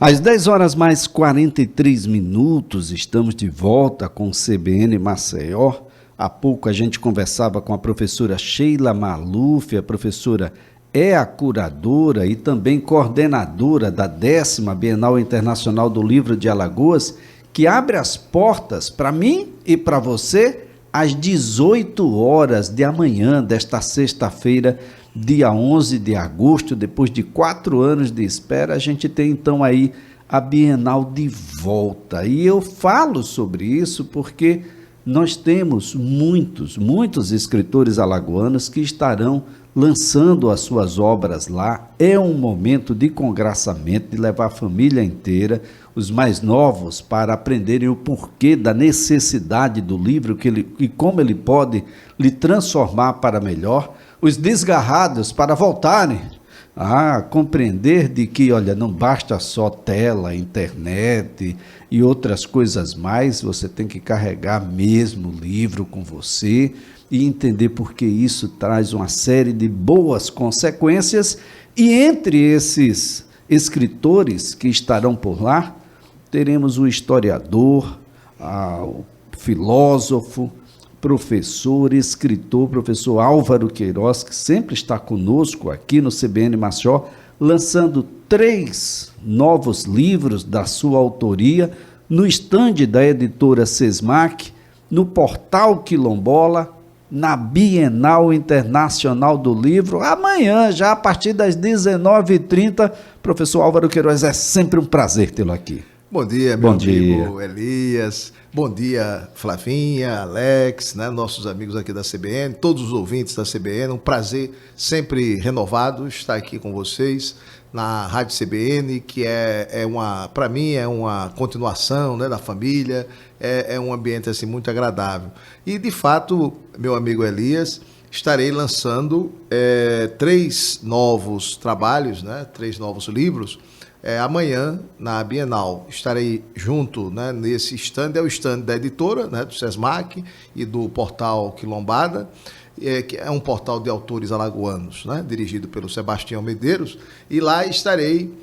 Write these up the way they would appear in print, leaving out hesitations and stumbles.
Às 10 horas mais 43 minutos, estamos de volta com o CBN Maceió. Há pouco a gente conversava com a professora Sheila Maluf. A professora é a curadora e também coordenadora da 10ª Bienal Internacional do Livro de Alagoas, que abre as portas para mim e para você às 18 horas de amanhã desta sexta-feira, dia 11 de agosto. Depois de 4 anos de espera, a gente tem então aí a Bienal de volta. E eu falo sobre isso porque nós temos muitos escritores alagoanos que estarão lançando as suas obras lá. É um momento de congraçamento, de levar a família inteira, os mais novos, para aprenderem o porquê da necessidade do livro e como ele pode lhe transformar para melhor. Os desgarrados para voltarem a compreender de que, olha, não basta só tela, internet e outras coisas mais, você tem que carregar mesmo o livro com você e entender porque isso traz uma série de boas consequências. E entre esses escritores que estarão por lá, teremos o historiador, o filósofo, professor, escritor, professor Álvaro Queiroz, que sempre está conosco aqui no CBN Maceió, lançando 3 novos livros da sua autoria no estande da editora Sesmac, no portal Quilombola, na Bienal Internacional do Livro. Amanhã, já a partir das 19h30, professor Álvaro Queiroz, é sempre um prazer tê-lo aqui. Bom dia, meu amigo Elias. Bom dia, Flavinha, Alex, né, nossos amigos aqui da CBN, todos os ouvintes da CBN. Um prazer sempre renovado estar aqui com vocês na Rádio CBN, que para mim, é uma continuação, né, da família, é um ambiente assim, muito agradável. E, de fato, meu amigo Elias, estarei lançando 3 novos trabalhos, né, 3 novos livros. Amanhã, na Bienal, estarei junto, né, nesse stand, é o stand da editora, né, do Sesmac e do portal Quilombada, que é um portal de autores alagoanos, né, dirigido pelo Sebastião Medeiros, e lá estarei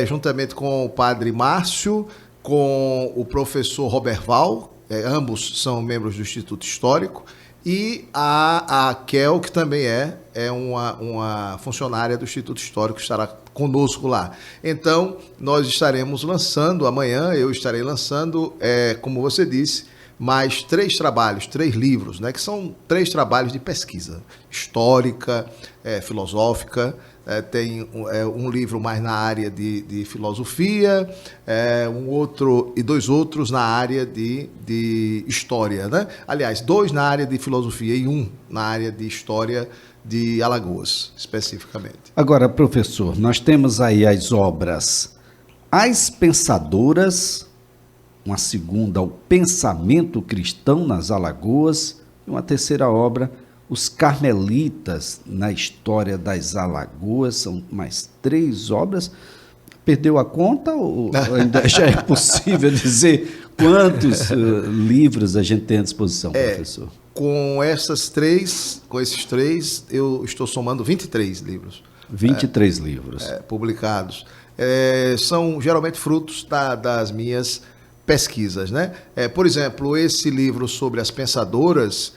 juntamente com o padre Márcio, com o professor Roberval, ambos são membros do Instituto Histórico, e a Kel, que também é uma funcionária do Instituto Histórico, estará conosco lá. Então, nós estaremos lançando, amanhã eu estarei lançando, como você disse, mais 3 trabalhos, 3 livros, né, que são 3 trabalhos de pesquisa histórica, filosófica. Tem um livro mais na área de filosofia, um outro e 2 outros na área de história, né? Aliás, 2 na área de filosofia e 1 na área de história de Alagoas, especificamente. Agora, professor, nós temos aí as obras As Pensadoras, uma segunda, O Pensamento Cristão nas Alagoas, e uma terceira obra, Os Carmelitas na História das Alagoas. São mais 3 obras. Perdeu a conta ou ainda já é possível dizer quantos livros a gente tem à disposição, professor? Com esses 3, eu estou somando 23 livros. 23 livros. Publicados. São geralmente frutos das minhas pesquisas, né? Por exemplo, esse livro sobre as pensadoras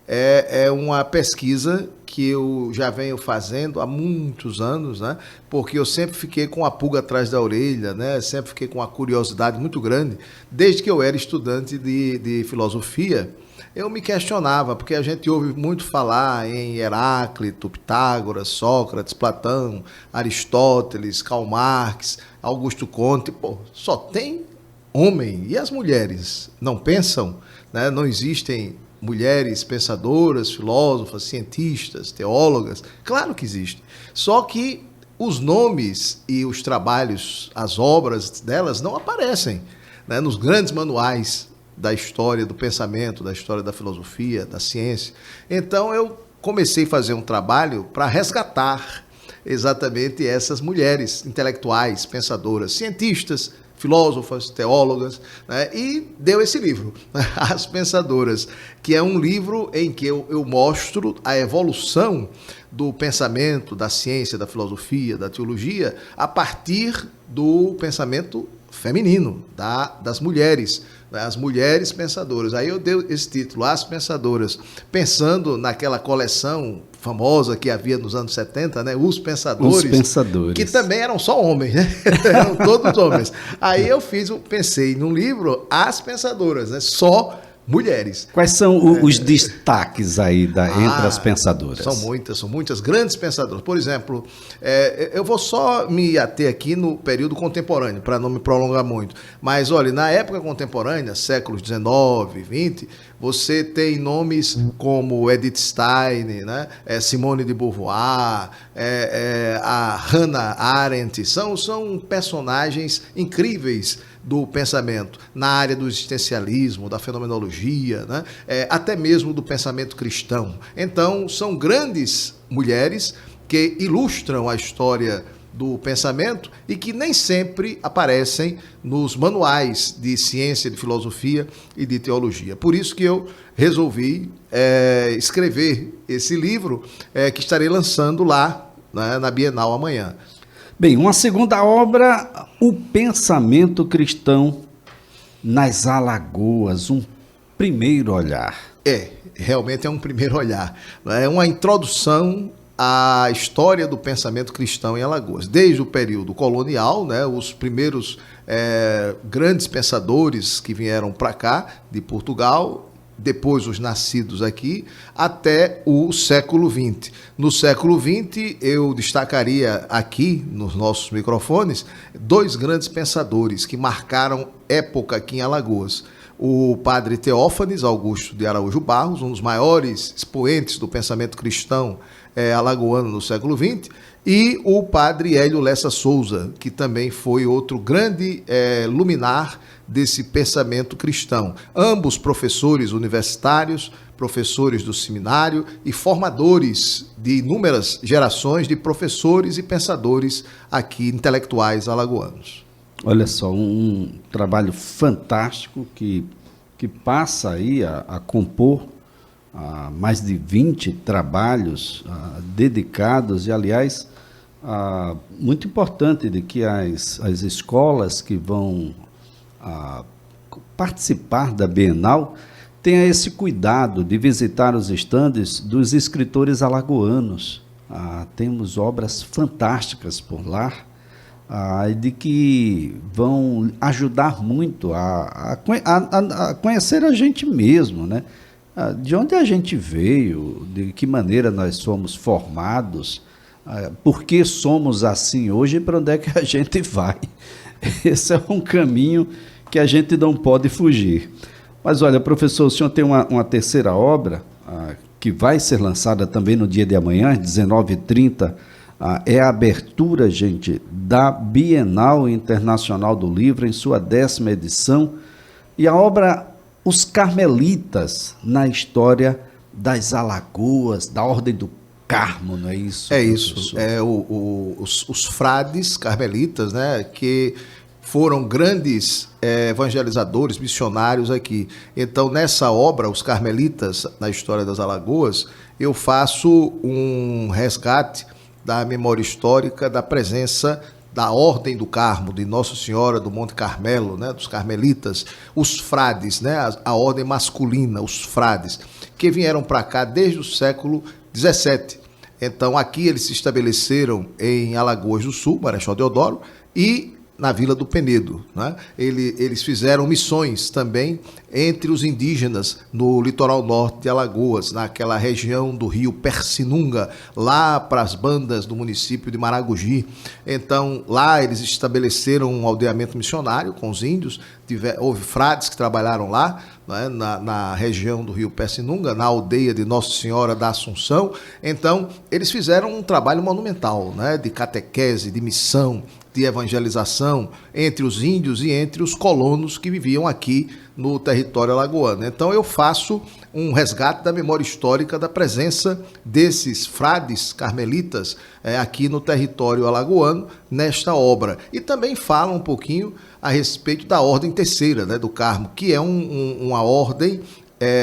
é uma pesquisa que eu já venho fazendo há muitos anos, né? Porque eu sempre fiquei com a pulga atrás da orelha, né? Sempre fiquei com uma curiosidade muito grande. Desde que eu era estudante de filosofia, eu me questionava, porque a gente ouve muito falar em Heráclito, Pitágoras, Sócrates, Platão, Aristóteles, Karl Marx, Augusto Comte. Pô, só tem homem. E as mulheres não pensam, né? Não existem mulheres pensadoras, filósofas, cientistas, teólogas? Claro que existem. Só que os nomes e os trabalhos, as obras delas não aparecem, né, nos grandes manuais da história do pensamento, da história da filosofia, da ciência. Então eu comecei a fazer um trabalho para resgatar exatamente essas mulheres intelectuais, pensadoras, cientistas, filósofas, teólogas, né? E deu esse livro, As Pensadoras, que é um livro em que eu mostro a evolução do pensamento, da ciência, da filosofia, da teologia, a partir do pensamento feminino, das mulheres, né? As mulheres pensadoras. Aí eu dei esse título, As Pensadoras, pensando naquela coleção famosa que havia nos anos 70, né? Os Pensadores. Os Pensadores. Que também eram só homens, né? Eram todos homens. Aí eu pensei num livro, As Pensadoras, né? Só mulheres. Quais são os destaques aí entre as pensadoras? São muitas grandes pensadoras. Por exemplo, eu vou só me ater aqui no período contemporâneo, para não me prolongar muito. Mas, olha, na época contemporânea, séculos XIX, XX, você tem nomes como Edith Stein, né? Simone de Beauvoir, a Hannah Arendt, são personagens incríveis do pensamento, na área do existencialismo, da fenomenologia, né? Até mesmo do pensamento cristão. Então, são grandes mulheres que ilustram a história do pensamento e que nem sempre aparecem nos manuais de ciência, de filosofia e de teologia. Por isso que eu resolvi escrever esse livro que estarei lançando lá, né, na Bienal amanhã. Bem, uma segunda obra, O Pensamento Cristão nas Alagoas, um primeiro olhar. Realmente é um primeiro olhar. É uma introdução à história do pensamento cristão em Alagoas. Desde o período colonial, né, os primeiros grandes pensadores que vieram para cá, de Portugal, depois os nascidos aqui, até o século XX. No século XX, eu destacaria aqui, nos nossos microfones, dois grandes pensadores que marcaram época aqui em Alagoas. O padre Teófanes Augusto de Araújo Barros, um dos maiores expoentes do pensamento cristão alagoano no século XX, e o padre Hélio Lessa Souza, que também foi outro grande luminar desse pensamento cristão. Ambos professores universitários, professores do seminário e formadores de inúmeras gerações de professores e pensadores aqui, intelectuais alagoanos. Olha só, um trabalho fantástico que passa aí a compor mais de 20 trabalhos dedicados e, aliás, muito importante de que as escolas que vão participar da Bienal tenha esse cuidado de visitar os estandes dos escritores alagoanos. Temos obras fantásticas por lá, de que vão ajudar muito a conhecer a gente mesmo, né? De onde a gente veio, de que maneira nós somos formados, por que somos assim hoje e para onde é que a gente vai. Esse é um caminho que a gente não pode fugir. Mas olha, professor, o senhor tem uma terceira obra que vai ser lançada também no dia de amanhã, às 19h30, é a abertura, gente, da Bienal Internacional do Livro, em sua 10ª edição, e a obra Os Carmelitas na História das Alagoas, da Ordem do Carmo, não é isso? É isso, os frades carmelitas, né, que foram grandes evangelizadores, missionários aqui. Então, nessa obra, Os Carmelitas na História das Alagoas, eu faço um resgate da memória histórica da presença da Ordem do Carmo, de Nossa Senhora do Monte Carmelo, né, dos carmelitas, os frades, né, a ordem masculina, os frades, que vieram para cá desde o século XVII. Então, aqui eles se estabeleceram em Alagoas do Sul, Marechal Deodoro, e na Vila do Penedo, né? Eles fizeram missões também entre os indígenas no litoral norte de Alagoas, naquela região do rio Persinunga, lá para as bandas do município de Maragogi. Então, lá eles estabeleceram um aldeamento missionário com os índios, houve frades que trabalharam lá, né, na região do rio Persinunga, na aldeia de Nossa Senhora da Assunção. Então, eles fizeram um trabalho monumental, né, de catequese, de missão, de evangelização entre os índios e entre os colonos que viviam aqui no território alagoano. Então eu faço um resgate da memória histórica da presença desses frades carmelitas aqui no território alagoano, nesta obra. E também fala um pouquinho a respeito da Ordem Terceira, né, do Carmo, que é uma ordem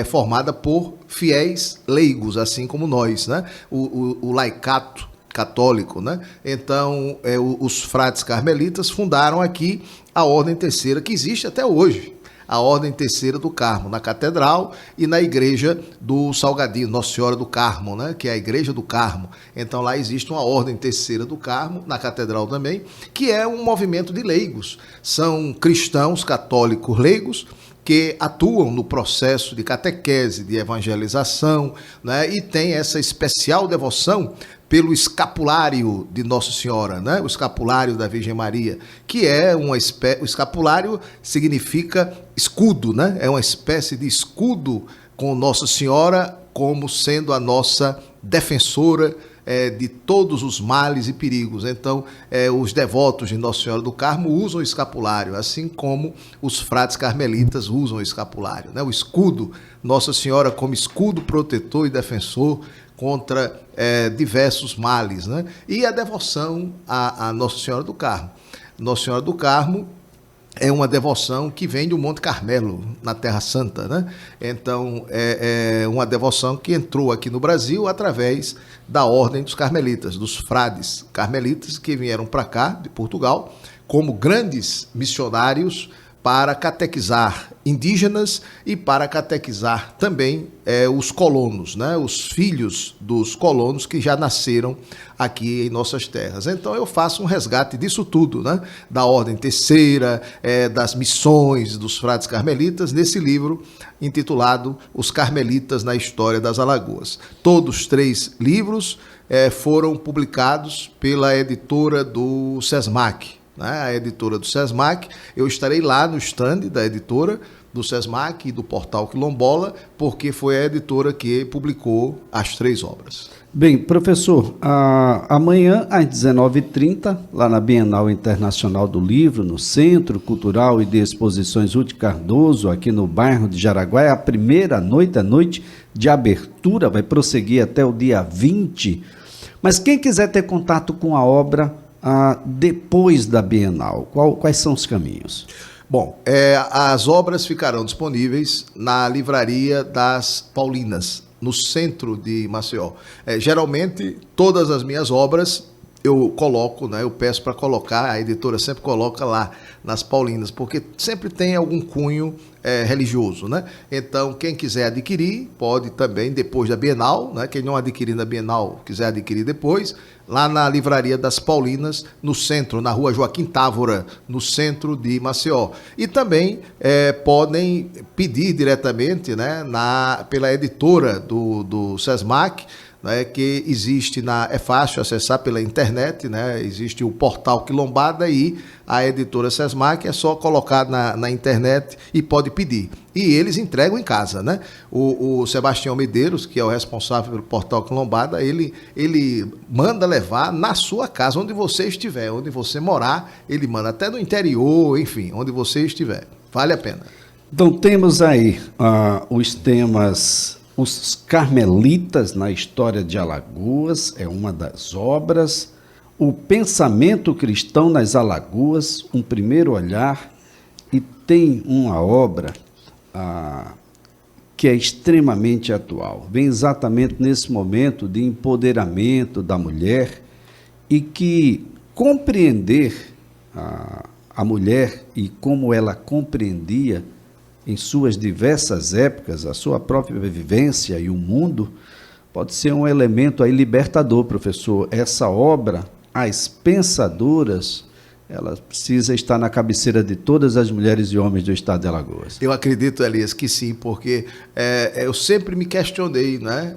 formada por fiéis leigos, assim como nós, né? O laicato católico, né? Então, os frades carmelitas fundaram aqui a Ordem Terceira, que existe até hoje, a Ordem Terceira do Carmo, na Catedral e na Igreja do Salgadinho, Nossa Senhora do Carmo, né? Que é a Igreja do Carmo. Então, lá existe uma Ordem Terceira do Carmo, na Catedral também, que é um movimento de leigos. São cristãos católicos leigos que atuam no processo de catequese, de evangelização, né? E tem essa especial devoção pelo escapulário de Nossa Senhora, né? O escapulário da Virgem Maria, que é o escapulário significa escudo, né? É uma espécie de escudo com Nossa Senhora como sendo a nossa defensora de todos os males e perigos. Então, os devotos de Nossa Senhora do Carmo usam o escapulário, assim como os frades carmelitas usam o escapulário, né? O escudo, Nossa Senhora como escudo protetor e defensor contra diversos males, né? E a devoção a Nossa Senhora do Carmo. Nossa Senhora do Carmo é uma devoção que vem do Monte Carmelo, na Terra Santa, né? Então, é uma devoção que entrou aqui no Brasil através da Ordem dos Carmelitas, dos frades carmelitas que vieram para cá, de Portugal, como grandes missionários para catequizar indígenas e para catequizar também os colonos, né? Os filhos dos colonos que já nasceram aqui em nossas terras. Então eu faço um resgate disso tudo, né? Da Ordem Terceira, das missões dos frades carmelitas, nesse livro intitulado Os Carmelitas na História das Alagoas. Todos 3 livros foram publicados pela editora do SESMAC, a editora do SESMAC. Eu estarei lá no stand da editora do SESMAC e do Portal Quilombola, porque foi a editora que publicou as 3 obras. Bem, professor, amanhã às 19h30, lá na Bienal Internacional do Livro, no Centro Cultural e de Exposições Ruth Cardoso, aqui no bairro de Jaraguá, é a primeira noite, a noite de abertura, vai prosseguir até o dia 20. Mas quem quiser ter contato com a obra depois da Bienal, quais são os caminhos? Bom, as obras ficarão disponíveis na Livraria das Paulinas, no centro de Maceió. Geralmente, todas as minhas obras eu coloco, né, eu peço para colocar, a editora sempre coloca lá nas Paulinas, porque sempre tem algum cunho religioso, né? Então, quem quiser adquirir, pode também depois da Bienal, né? Quem não adquirir na Bienal, quiser adquirir depois, lá na Livraria das Paulinas, no centro, na Rua Joaquim Távora, no centro de Maceió. E também podem pedir diretamente, né, pela editora do SESMAC, né, que existe é fácil acessar pela internet, né, existe o Portal Quilombada e a editora SESMAC, é só colocar na internet e pode pedir. E eles entregam em casa, né? O Sebastião Medeiros, que é o responsável pelo Portal Quilombada, ele manda levar na sua casa, onde você estiver, onde você morar, ele manda até no interior, enfim, onde você estiver. Vale a pena. Então temos aí os temas... Os Carmelitas na História de Alagoas é uma das obras. O Pensamento Cristão nas Alagoas, um primeiro olhar. E tem uma obra que é extremamente atual. Vem exatamente nesse momento de empoderamento da mulher e que compreender a mulher e como ela compreendia em suas diversas épocas, a sua própria vivência e o mundo, pode ser um elemento aí libertador, professor. Essa obra, As Pensadoras, ela precisa estar na cabeceira de todas as mulheres e homens do estado de Alagoas. Eu acredito, Elias, que sim, porque eu sempre me questionei, né?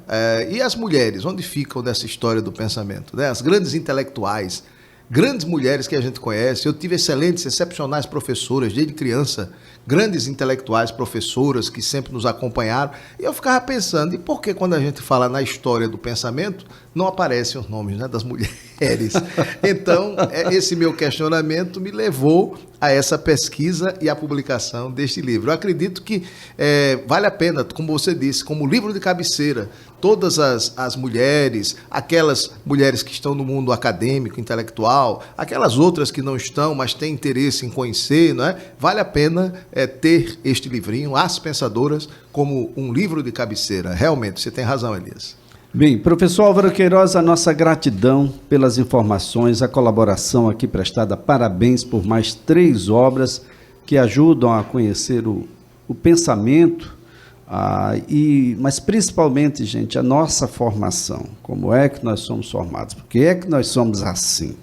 E as mulheres, onde ficam nessa história do pensamento? Né? As grandes intelectuais, grandes mulheres que a gente conhece. Eu tive excelentes, excepcionais professoras, desde criança, grandes intelectuais, professoras que sempre nos acompanharam. E eu ficava pensando, e por que quando a gente fala na história do pensamento, não aparecem os nomes, né, das mulheres? mulheres. Então, esse meu questionamento me levou a essa pesquisa e a publicação deste livro. Eu acredito que vale a pena, como você disse, como livro de cabeceira, todas as mulheres, aquelas mulheres que estão no mundo acadêmico, intelectual, aquelas outras que não estão, mas têm interesse em conhecer, não é? Vale a pena ter este livrinho, As Pensadoras, como um livro de cabeceira. Realmente, você tem razão, Elias. Bem, professor Álvaro Queiroz, a nossa gratidão pelas informações, a colaboração aqui prestada. Parabéns por mais 3 obras que ajudam a conhecer o pensamento, mas principalmente, gente, a nossa formação. Como é que nós somos formados? Por que é que nós somos assim?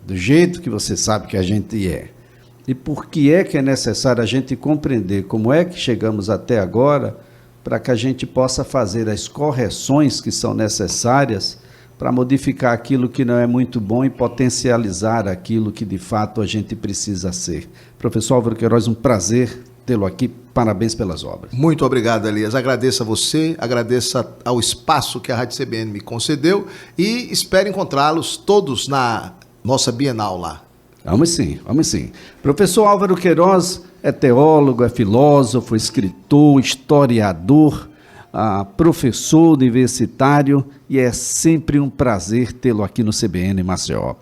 Do jeito que você sabe que a gente é. E por que é necessário a gente compreender como é que chegamos até agora, para que a gente possa fazer as correções que são necessárias para modificar aquilo que não é muito bom e potencializar aquilo que de fato a gente precisa ser. Professor Álvaro Queiroz, um prazer tê-lo aqui. Parabéns pelas obras. Muito obrigado, Elias. Agradeço a você, agradeço ao espaço que a Rádio CBN me concedeu e espero encontrá-los todos na nossa Bienal lá. Vamos sim, vamos sim. Professor Álvaro Queiroz é teólogo, é filósofo, escritor, historiador, professor universitário, e é sempre um prazer tê-lo aqui no CBN Maceió.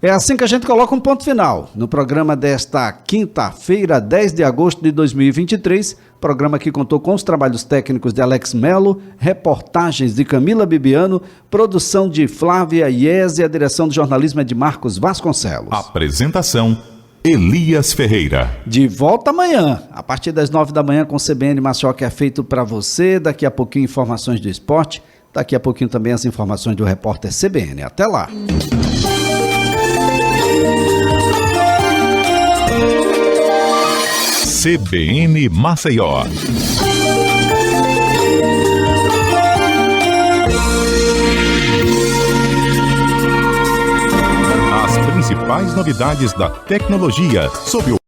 É assim que a gente coloca um ponto final no programa desta quinta-feira, 10 de agosto de 2023, programa que contou com os trabalhos técnicos de Alex Melo, reportagens de Camila Bibiano, produção de Flávia Iese e a direção de jornalismo é de Marcos Vasconcelos. Apresentação, Elias Ferreira. De volta amanhã, a partir das 9 da manhã com o CBN Maceió, que é feito para você. Daqui a pouquinho informações do esporte, daqui a pouquinho também as informações do repórter CBN. Até lá. CBN Maceió. As principais novidades da tecnologia sob o